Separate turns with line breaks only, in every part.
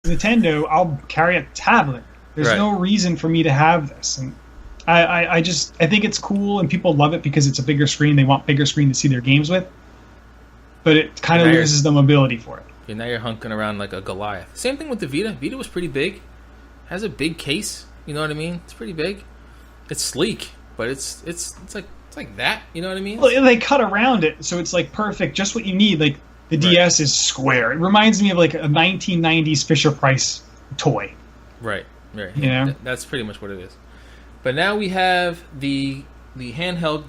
Nintendo, I'll carry a tablet. There's no reason for me to have this. And I think it's cool and people love it because it's a bigger screen. They want bigger screen to see their games with. But it kind of loses the mobility for it.
Yeah, now you're hunking around like a Goliath. Same thing with the Vita. Vita was pretty big. Has a big case. You know what I mean? It's pretty big. It's sleek, but it's like that. You know what I mean?
Well, they cut around it, so it's like perfect, just what you need. Like the DS is square. It reminds me of like a 1990s Fisher Price toy.
Right. You
know,
that's pretty much what it is. But now we have the handheld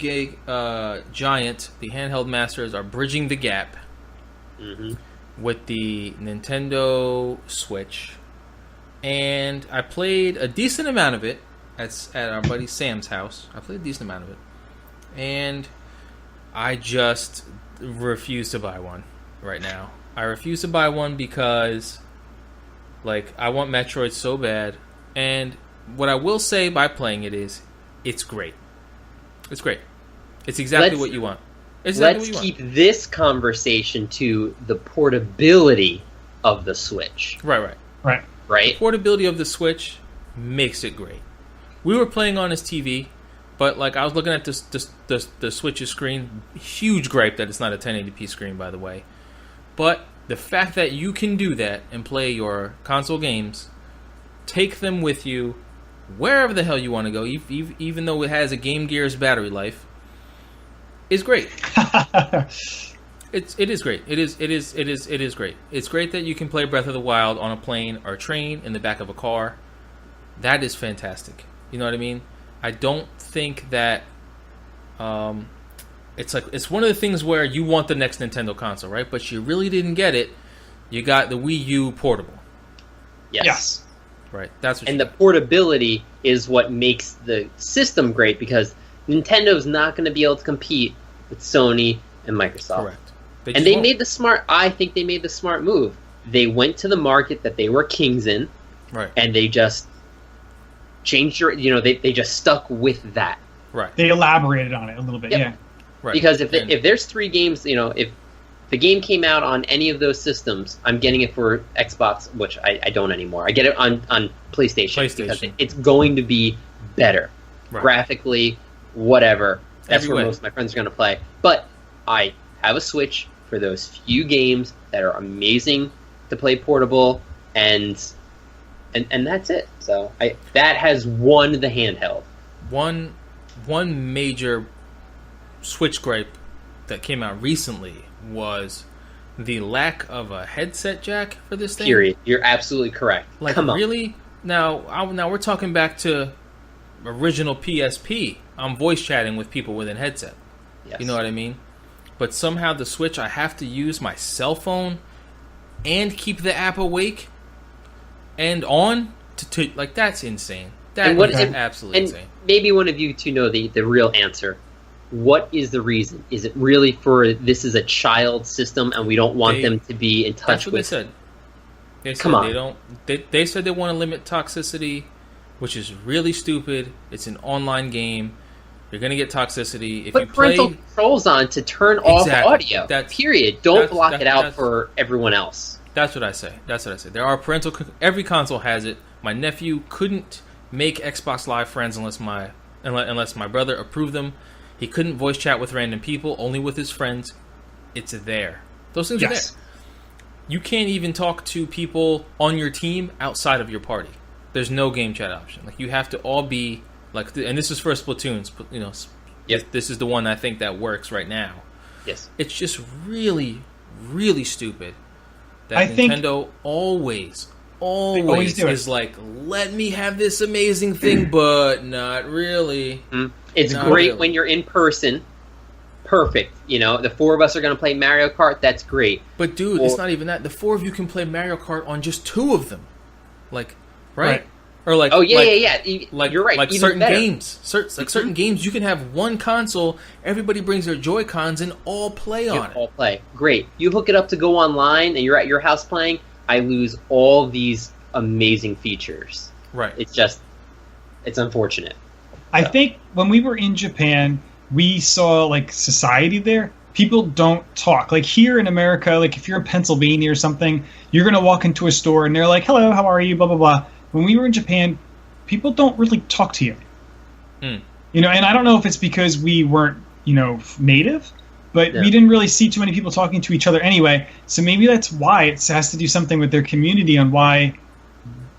giant. The handheld masters are bridging the gap with the Nintendo Switch. And I played a decent amount of it at our buddy Sam's house. I played a decent amount of it. And I just refuse to buy one right now. I refuse to buy one because, like, I want Metroid so bad. And what I will say by playing it is, it's great. It's great. It's exactly what you want.
Let's keep this conversation to the portability of the Switch.
Right. The portability of the Switch makes it great. We were playing on his TV, but like I was looking at the Switch's screen. Huge gripe that it's not a 1080p screen, by the way. But the fact that you can do that and play your console games, take them with you wherever the hell you want to go, even though it has a Game Gear's battery life, is great. It is great. It is great. It's great that you can play Breath of the Wild on a plane or a train in the back of a car. That is fantastic. You know what I mean? I don't think that it's one of the things where you want the next Nintendo console, right? But you really didn't get it. You got the Wii U portable.
Yes.
Right. That's what.
And the portability is what makes the system great because Nintendo's not going to be able to compete with Sony and Microsoft.
Correct.
I think they made the smart move. They went to the market that they were kings in,
right? And
they just changed they just stuck with that.
Right.
They elaborated on it a little bit, yeah.
Right. Because if there's 3 games, if the game came out on any of those systems, I'm getting it for Xbox, which I don't anymore. I get it on PlayStation. Because it's going to be better. Right. Graphically, whatever. That's where most of my friends are going to play. But I have a Switch for those few games that are amazing to play portable, and that's it. So that has won the handheld.
One major Switch gripe that came out recently was the lack of a headset jack for this thing.
Period. You're absolutely correct.
Like,
come on.
Really? Now we're talking back to original PSP. I'm voice chatting with people with a headset.
Yes.
You know what I mean? But somehow the Switch, I have to use my cell phone and keep the app awake and on to like, that's insane. That is absolutely insane.
Maybe one of you two know the real answer. What is the reason? Is it really for this is a child system and we don't want them to be in touch with?
That's what they said. Come on. They said they want to limit toxicity, which is really stupid. It's an online game. You're going to get toxicity. If you play
parental controls on to turn off audio. Period. Don't block it out for everyone else.
That's what I say. There are every console has it. My nephew couldn't make Xbox Live friends unless my brother approved them. He couldn't voice chat with random people, only with his friends. It's there. Those things are there. You can't even talk to people on your team outside of your party. There's no game chat option. Like, you have to all be like, and this is for Splatoons. You know, this is the one I think that works right now.
Yes,
it's just really, really stupid that Nintendo always is like, let me have this amazing thing, but not really.
It's great when you're in person. Perfect. You know, the 4 of us are going to play Mario Kart. That's great.
But dude, it's not even that. The 4 of you can play Mario Kart on just 2 of them. Like, right? Or like,
Like, you're right.
Like
even
certain
better.
games, certain games, you can have one console. Everybody brings their Joy-Cons and all play on it.
All play. Great. You hook it up to go online, and you're at your house playing. I lose all these amazing features.
Right.
It's unfortunate.
I think when we were in Japan, we saw like society there. people don't talk. Like here in America, like if you're in Pennsylvania or something, you're going to walk into a store and they're like, hello, how are you, blah, blah, blah. When we were in Japan, people don't really talk to you. You know, and I don't know if it's because we weren't, you know, native, but we didn't really see too many people talking to each other anyway. So maybe that's why it has to do something with their community on why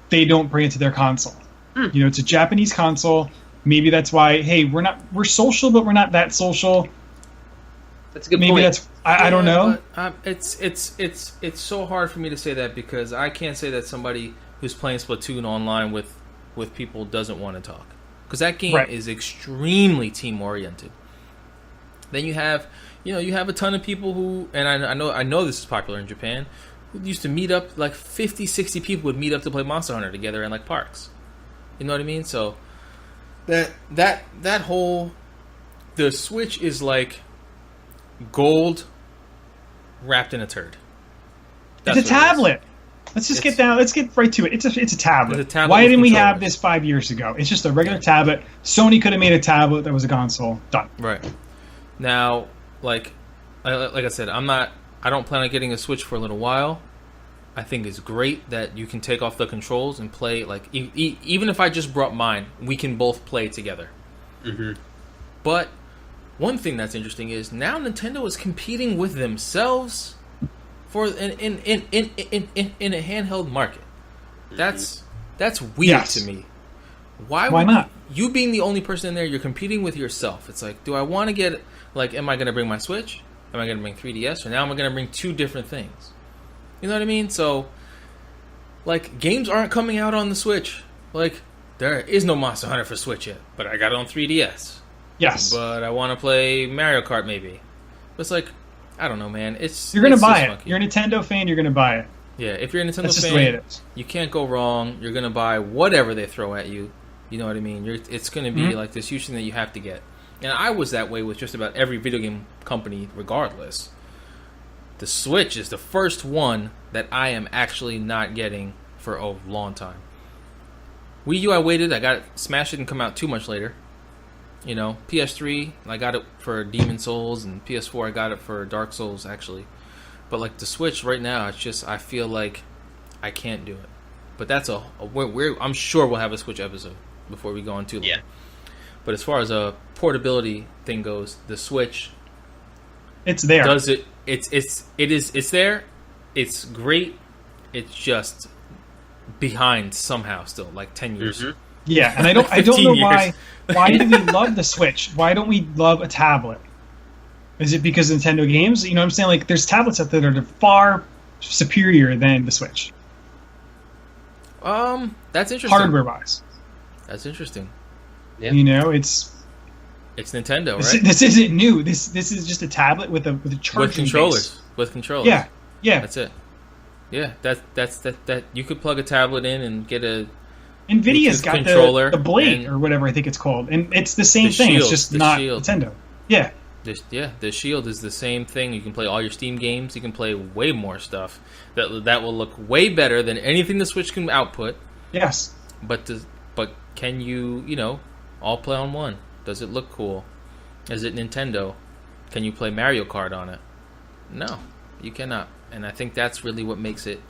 they don't bring it to their console. You know, it's a Japanese console. Maybe that's why, hey, we're social, but we're not that social.
That's a good
Maybe
point.
that's I don't know.
But, it's so hard for me to say that because I can't say that somebody who's playing Splatoon online with people doesn't want to talk, because that game is extremely team oriented. Then you have a ton of people who, and I know this is popular in Japan, who used to meet up, like 50, 60 people would meet up to play Monster Hunter together in like parks. You know what I mean? So that whole, the Switch is like gold wrapped in a turd.
It's a tablet. Let's just get down. Let's get right to it. It's a tablet.
It's a tablet.
Why didn't we have this 5 years ago? It's just a regular tablet. Sony could have made a tablet that was a console. Done.
Right. Now, like I said, I don't plan on getting a Switch for a little while. I think it's great that you can take off the controls and play. Like even if I just brought mine, we can both play together. But one thing that's interesting is now Nintendo is competing with themselves for in a handheld market. That's weird to me. Why not? You being the only person in there, you're competing with yourself. It's like, do I want to get, like, am I going to bring my Switch? Am I going to bring 3DS? Or now am I going to bring two different things? You know what I mean? So, like, games aren't coming out on the Switch. Like, there is no Monster Hunter for Switch yet, but I got it on 3DS.
Yes.
But I want to play Mario Kart maybe. But it's like, I don't know, man.
You're going to buy it. Funky. You're a Nintendo fan, you're going to buy it.
Yeah, if you're a Nintendo fan,
that's just the way it is.
You can't go wrong. You're going to buy whatever they throw at you. You know what I mean? It's going to be like this huge thing that you have to get. And I was that way with just about every video game company regardless. The Switch is the first one that I am actually not getting for a long time. Wii U, I waited. I got it. Smash didn't come out too much later. You know, PS3, I got it for Demon Souls, and PS4, I got it for Dark Souls, actually. But, like, the Switch right now, it's just, I feel like I can't do it. But that's I'm sure we'll have a Switch episode before we go on too long. Yeah. But as far as a portability thing goes, the Switch,
it's there.
It's there. It's great. It's just behind somehow still, like 10 years.
Yeah, and I don't know why. Why do we love the Switch? Why don't we love a tablet? Is it because of Nintendo games? You know what I'm saying? Like, there's tablets out there that are far superior than the Switch.
That's interesting.
Hardware-wise.
That's interesting.
Yeah. You know, it's
Nintendo, right?
This isn't new. This is just a tablet with a charging base.
With controllers.
Yeah.
That's it. Yeah, that you could plug a tablet in and get a
NVIDIA's got the Blade or whatever I think it's called, and it's the same thing. It's just not Nintendo. Yeah.
The Shield is the same thing. You can play all your Steam games. You can play way more stuff that will look way better than anything the Switch can output.
Yes.
But can you all play on one? Does it look cool? Is it Nintendo? Can you play Mario Kart on it? No, you cannot. And I think that's really what makes it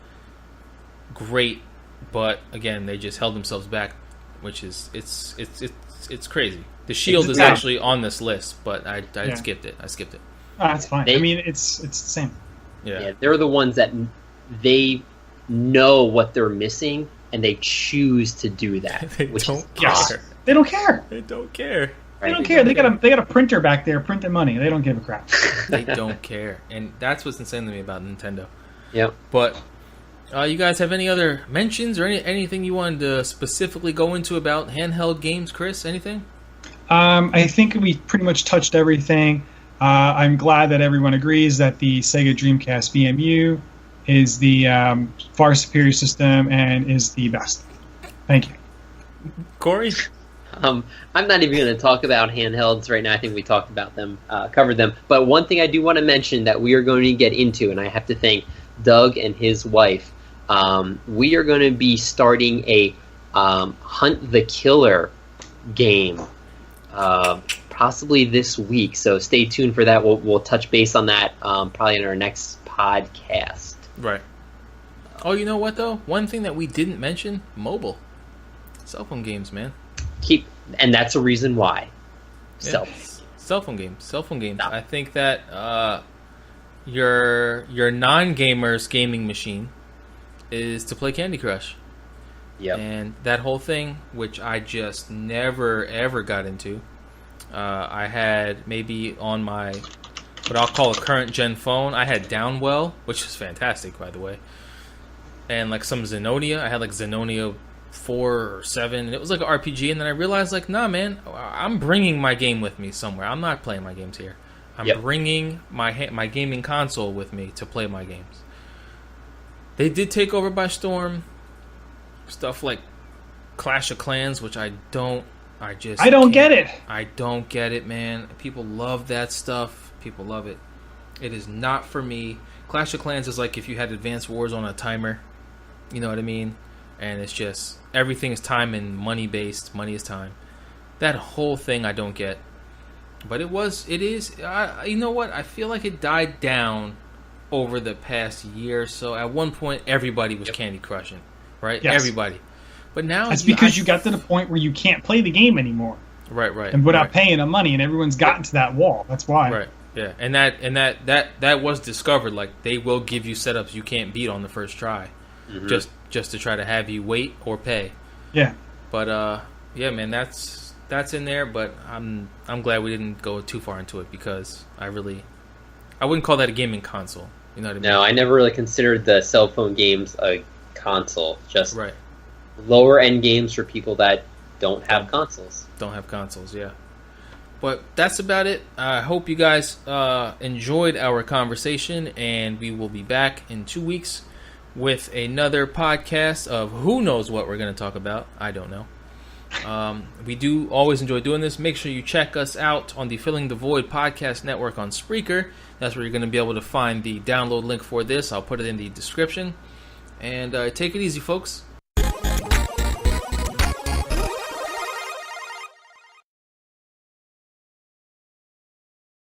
great. But again, they just held themselves back, which is it's crazy. The Shield is actually on this list, but I skipped it. Oh,
that's fine. I mean, it's the same.
Yeah, they're the ones that they know what they're missing, and they choose to do that.
They don't care.
They don't care.
They don't care.
They don't care. They got a printer back there printing money. They don't give a crap.
They don't care, and that's what's insane to me about Nintendo.
Yep.
But you guys have any other mentions or anything you wanted to specifically go into about handheld games, Chris? Anything?
I think we pretty much touched everything. I'm glad that everyone agrees that the Sega Dreamcast VMU is the far superior system and is the best. Thank you.
Corey?
I'm not even going to talk about handhelds right now. I think we talked about them, covered them. But one thing I do want to mention that we are going to get into, and I have to thank Doug and his wife, we are going to be starting a Hunt the Killer game possibly this week. So stay tuned for that. We'll touch base on that probably in our next podcast.
Right. Oh, you know what though? One thing that we didn't mention: mobile, cell phone games, man.
And that's a reason why.
Cell phone games. No. I think that your non-gamer's gaming machine is to play Candy Crush.
Yep.
And that whole thing, which I just never ever got into. I had maybe on my what I'll call a current gen phone, I had Downwell, which is fantastic, by the way, and like some Xenonia. I had like Xenonia 4 or 7, and it was like an RPG. And then I realized, like, nah, man, I'm bringing my game with me somewhere. I'm not playing my games here. I'm bringing my gaming console with me to play my games. They did take over by storm. Stuff like Clash of Clans, which I don't get it. I don't get it, man. People love that stuff. People love it. It is not for me. Clash of Clans is like if you had Advanced Wars on a timer. You know what I mean? And it's just everything is time and money based. Money is time. That whole thing I don't get. But it is. You know what? I feel like it died down over the past year or so. At one point, everybody was Candy Crushing, right? Yes. Everybody. But now
it's because you got to the point where you can't play the game anymore.
Right.
And without paying them money, and everyone's gotten to that wall. That's why.
Right. Yeah. And that was discovered. Like, they will give you setups you can't beat on the first try, just to try to have you wait or pay.
Yeah.
But yeah, man, that's in there. But I'm glad we didn't go too far into it, because I wouldn't call that a gaming console. You know what I mean?
No, I never really considered the cell phone games a console. Just
right.
Lower end games for people that don't have consoles.
Yeah. But that's about it. I hope you guys enjoyed our conversation, and we will be back in 2 weeks with another podcast of who knows what we're going to talk about. I don't know. We do always enjoy doing this. Make sure you check us out on the Filling the Void podcast network on Spreaker. That's where you're going to be able to find the download link for this. I'll put it in the description. And take it easy, folks.